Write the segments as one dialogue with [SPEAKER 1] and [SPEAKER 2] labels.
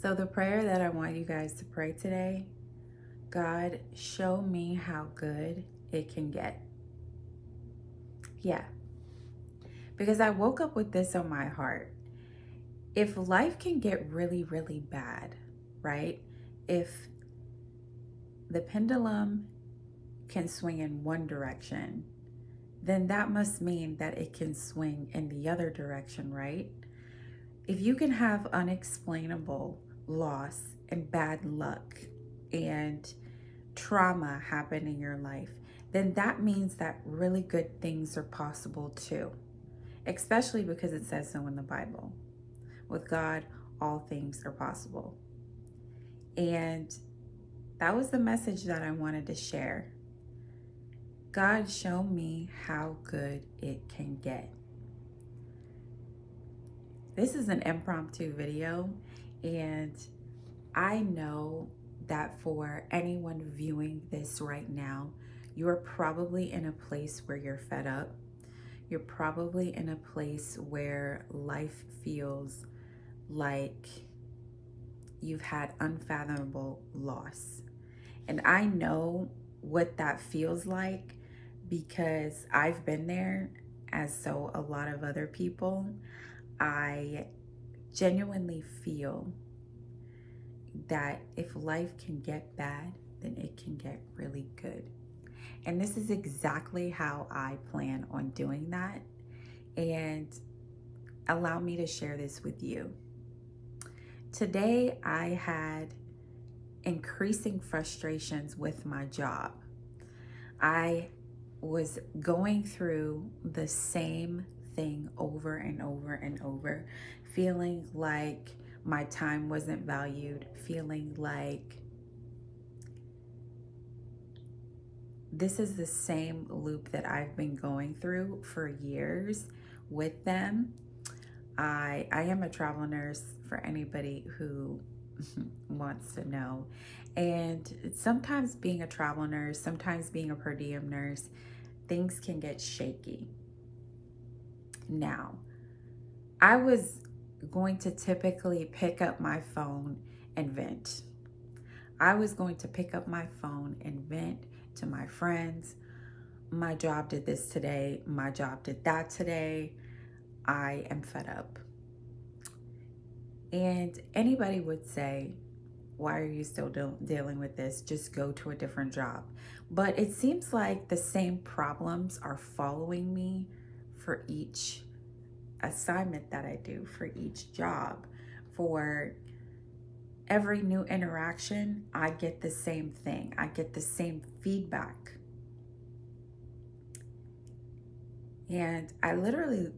[SPEAKER 1] So, the prayer that I want you guys to pray today, God, show me how good it can get. Yeah, because I woke up with this on my heart. If life can get really, really bad, right? If the pendulum can swing in one direction, then that must mean that it can swing in the other direction, right? If you can have unexplainable loss and bad luck and trauma happen in your life, then that means that really good things are possible too, especially because it says so in the Bible. With God, all things are possible. And that was the message that I wanted to share. God, show me how good it can get. This is an impromptu video, and I know that for anyone viewing this right now, you're probably in a place where you're fed up. You're probably in a place where life feels like you've had unfathomable loss. And I know what that feels like because I've been there, as so a lot of other people. I genuinely feel that if life can get bad, then it can get really good. And this is exactly how I plan on doing that. And allow me to share this with you. Today, I had increasing frustrations with my job. I was going through the same thing over and over and over, feeling like my time wasn't valued, feeling like this is the same loop that I've been going through for years with them. I am a travel nurse for anybody who wants to know. And sometimes being a travel nurse, sometimes being a per diem nurse, things can get shaky. Now, I was going to typically pick up my phone and vent. I was going to pick up my phone and vent to my friends. My job did this today. My job did that today. I am fed up. And anybody would say, why are you still dealing with this? Just go to a different job. But it seems like the same problems are following me for each assignment that I do, for each job. For every new interaction, I get the same thing. I get the same feedback. And I literally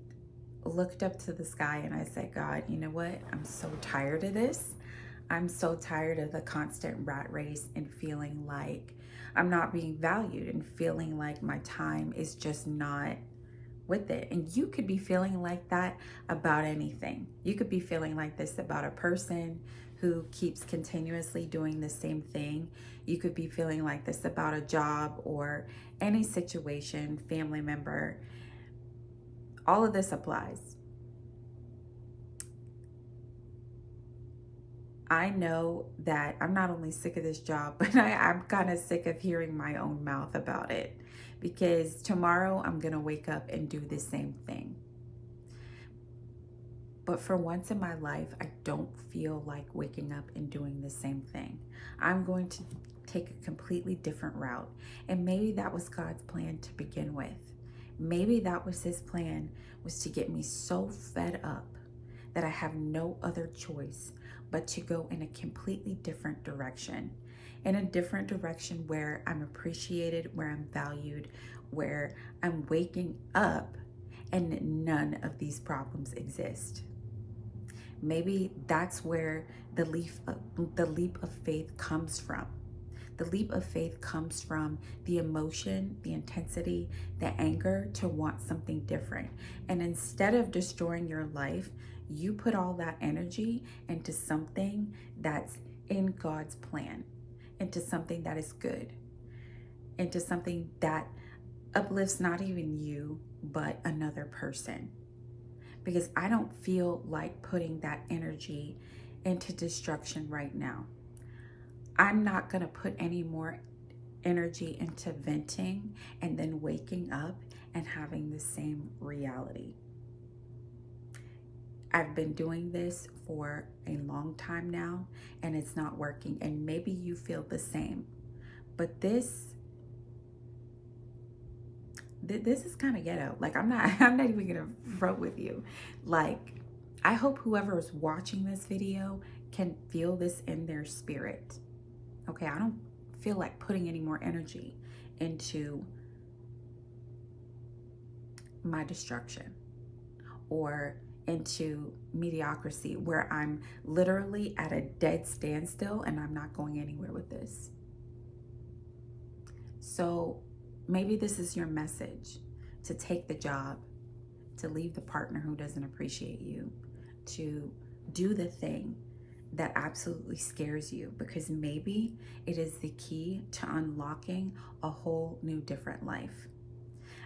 [SPEAKER 1] looked up to the sky and I said, God, you know what? I'm so tired of this. I'm so tired of the constant rat race and feeling like I'm not being valued and feeling like my time is just not with it. And you could be feeling like that about anything. You could be feeling like this about a person who keeps continuously doing the same thing. You could be feeling like this about a job or any situation, family member. All of this applies. I know that I'm not only sick of this job, but I'm kind of sick of hearing my own mouth about it, because tomorrow I'm going to wake up and do the same thing. But for once in my life, I don't feel like waking up and doing the same thing. I'm going to take a completely different route. And maybe that was God's plan to begin with. Maybe that was his plan, was to get me so fed up that I have no other choice but to go in a completely different direction. In a different direction where I'm appreciated, where I'm valued, where I'm waking up and none of these problems exist. Maybe that's where the leap of faith comes from. The leap of faith comes from the emotion, the intensity, the anger to want something different. And instead of destroying your life, you put all that energy into something that's in God's plan, into something that is good, into something that uplifts not even you, but another person. Because I don't feel like putting that energy into destruction right now. I'm not going to put any more energy into venting and then waking up and having the same reality. I've been doing this for a long time now and it's not working. And maybe you feel the same. But this is kind of ghetto. Like I'm not even gonna front with you. Like I hope whoever is watching this video can feel this in their spirit. Okay, I don't feel like putting any more energy into my destruction or into mediocrity where I'm literally at a dead standstill and I'm not going anywhere with this. So maybe this is your message: to take the job, to leave the partner who doesn't appreciate you, to do the thing that absolutely scares you, because maybe it is the key to unlocking a whole new different life.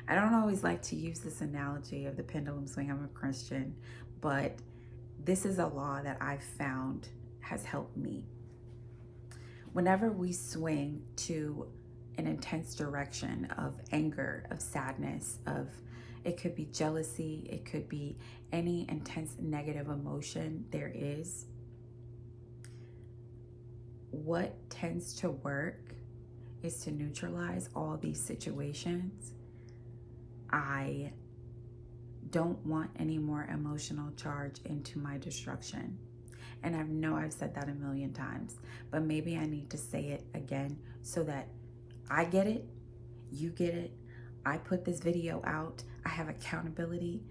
[SPEAKER 1] I don't always like to use this analogy of the pendulum swing. I'm a Christian, but this is a law that I've found has helped me. Whenever we swing to an intense direction of anger, of sadness, of it could be jealousy, it could be any intense negative emotion there is, what tends to work is to neutralize all these situations. I don't want any more emotional charge into my destruction. And I know I've said that a million times, but maybe I need to say it again so that I get it, you get it. I put this video out, I have accountability,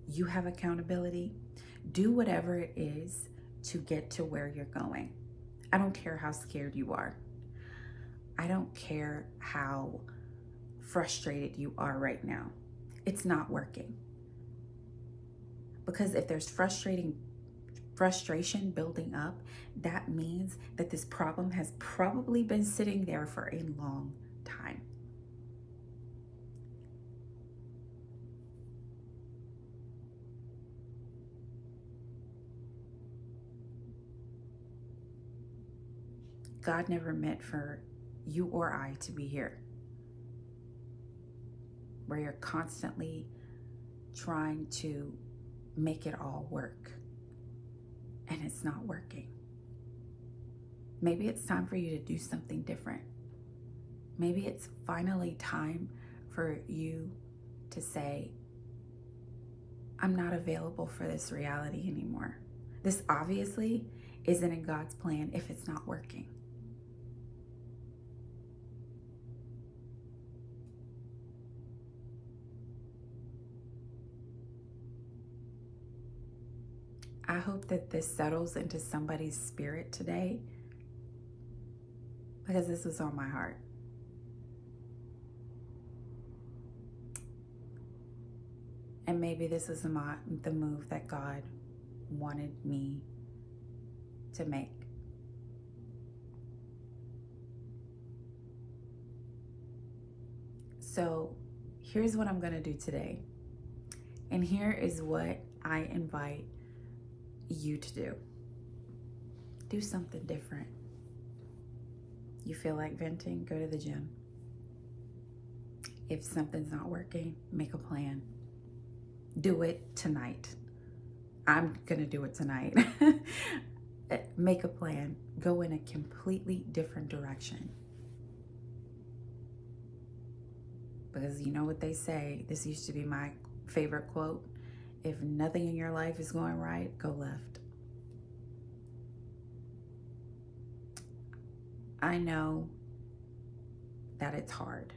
[SPEAKER 1] you have accountability. Do whatever it is to get to where you're going. I don't care how scared you are. I don't care how frustrated you are right now. It's not working. Because if there's frustration building up, that means that this problem has probably been sitting there for a long time. God never meant for you or I to be here, where you're constantly trying to make it all work and it's not working. Maybe it's time for you to do something different. Maybe it's finally time for you to say, I'm not available for this reality anymore. This obviously isn't in God's plan if it's not working. I hope that this settles into somebody's spirit today, because this was on my heart. And maybe this is the move that God wanted me to make. So here's what I'm going to do today. And here is what I invite you to do. Do something different. You feel like venting? Go to the gym. If something's not working, make a plan. Do it tonight. I'm gonna do it tonight. Make a plan. Go in a completely different direction. Because you know what they say, this used to be my favorite quote: if nothing in your life is going right, go left. I know that it's hard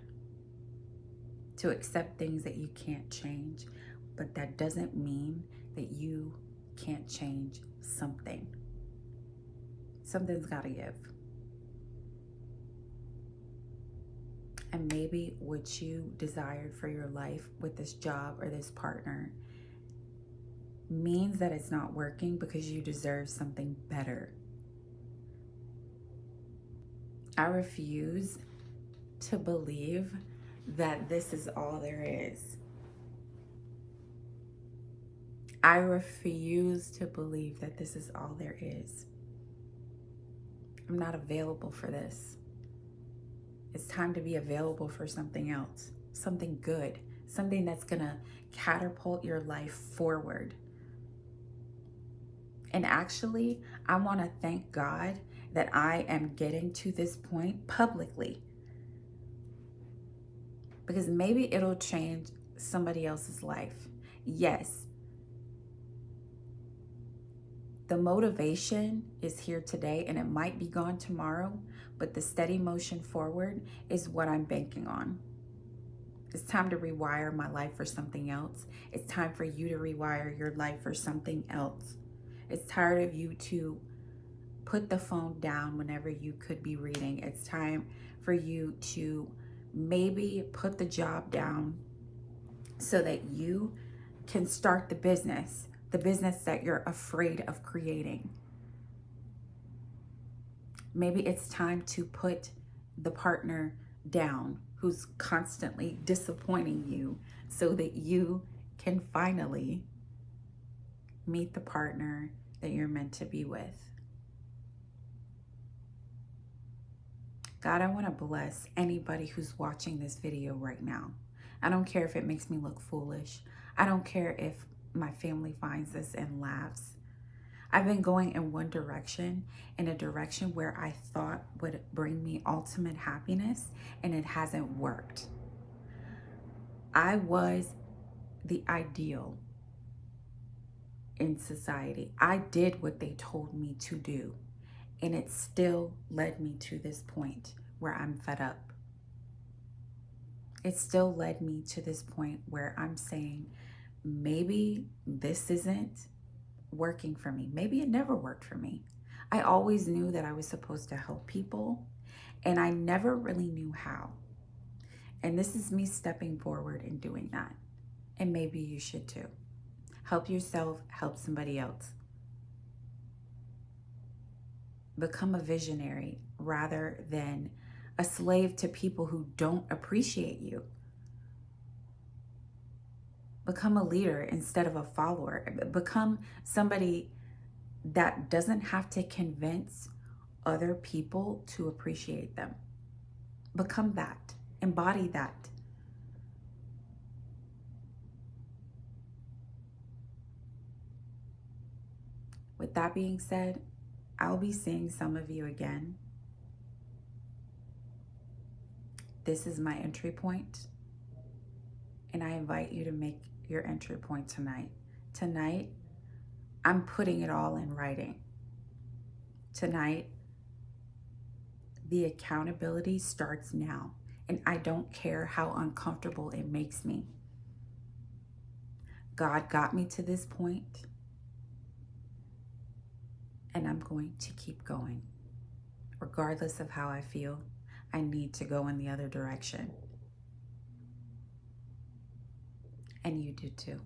[SPEAKER 1] to accept things that you can't change, but that doesn't mean that you can't change something. Something's got to give. And maybe what you desired for your life with this job or this partner means that it's not working because you deserve something better. I refuse to believe that this is all there is. I refuse to believe that this is all there is. I'm not available for this. It's time to be available for something else, something good, something that's going to catapult your life forward. And actually, I want to thank God that I am getting to this point publicly, because maybe it'll change somebody else's life. Yes, the motivation is here today and it might be gone tomorrow, but the steady motion forward is what I'm banking on. It's time to rewire my life for something else. It's time for you to rewire your life for something else. It's tired of you to put the phone down whenever you could be reading. It's time for you to maybe put the job down so that you can start the business that you're afraid of creating. Maybe it's time to put the partner down who's constantly disappointing you so that you can finally meet the partner that you're meant to be with. God, I want to bless anybody who's watching this video right now. I don't care if it makes me look foolish. I don't care if my family finds this and laughs. I've been going in one direction, in a direction where I thought would bring me ultimate happiness, and it hasn't worked. I was the ideal in society. I did what they told me to do, and it still led me to this point where I'm fed up. It still led me to this point where I'm saying, maybe this isn't working for me. Maybe it never worked for me. I always knew that I was supposed to help people, and I never really knew how. And this is me stepping forward and doing that. And maybe you should too. Help yourself, help somebody else. Become a visionary rather than a slave to people who don't appreciate you. Become a leader instead of a follower. Become somebody that doesn't have to convince other people to appreciate them. Become that. Embody that. With that being said, I'll be seeing some of you again. This is my entry point, and I invite you to make your entry point tonight. Tonight, I'm putting it all in writing. Tonight, the accountability starts now, and I don't care how uncomfortable it makes me. God got me to this point, and I'm going to keep going. Regardless of how I feel, I need to go in the other direction. And you do too.